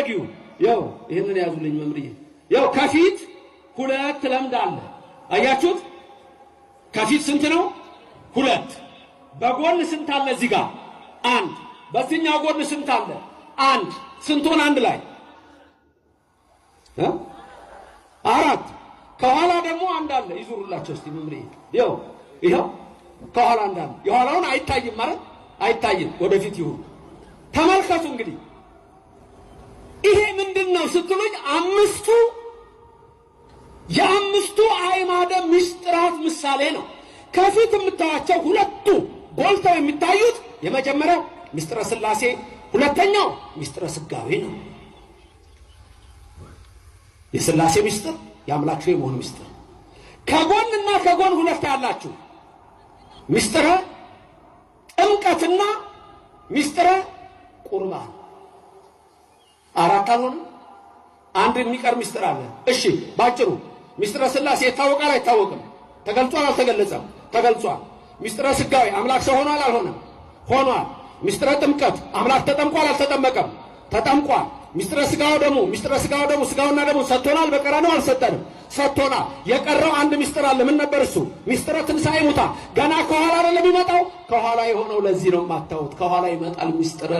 ፈለጊው ያው ይሄንን ያዙልኝ መምሪዬ ያው ከፊት ሁለት ለምድ አለ አያችሁት ከፊት ስንት ነው ሁለት በጎን ስንት አለ እዚህ ጋር አንድ በዚህኛው ጎን ስንት አለ አንድ ስንቱን አንድ ላይ አራት ከኋላ ደግሞ አንድ አለ ይዙሩላችሁ እስቲ መምሪዬ ይሄው ከኋላ አንድ አለ የኋላውን አይታይም ማለት አይታይም ወደፊት ይሁን ተመልከቱ እንግዲህ ይሄ ምንድነው ስትሉኝ የአምስቱ አዕማደ ምስጢራት ምሳሌ ነው ከፊት የምታያቸው ሁለቱ ጎልተው የሚታዩት የመጀመሪያው ምስጢረ ሥላሴ ሁለተኛው ምስጢረ ሥጋዌ ነው የሥላሴ ምስጢር የአምላክ የመሆን ምስጢር ከጎንና ከጎን ሁለት ያላችሁ ምስጢረ ጥምቀትና ምስጢረ ቁርባን አራት አልሆነ አንድ የሚቀር ምስጢር አለ እሺ ባጭሩ ምስጢረ ሥላሴ ይታወቃል አይታወቅም ተገልጿል አልተገለጸም ተገልጿል ምስጢረ ሥጋዌ አምላክ ሰው ሆኗል አልሆነም ሆኗል ምስጢረ ጥምቀት አምላክ ተጠምቋል አልተጠመቀም ተጠምቋል ምስጢረ ሥጋው ደግሞ ሥጋውና ደሙ ሰጥቶናል በቀራንዮ አልሰጠንም ሰጥቶናል የቀረው አንድ ምስጢር አለ ምን ነበር እሱ ምስጢረ ትንሣኤ ሙታን ገና ከኋላ አይደለም የሚመጣው ከኋላ የሆነው ለዚህ ነው የማታውት ከኋላ ይመጣል ምስጢረ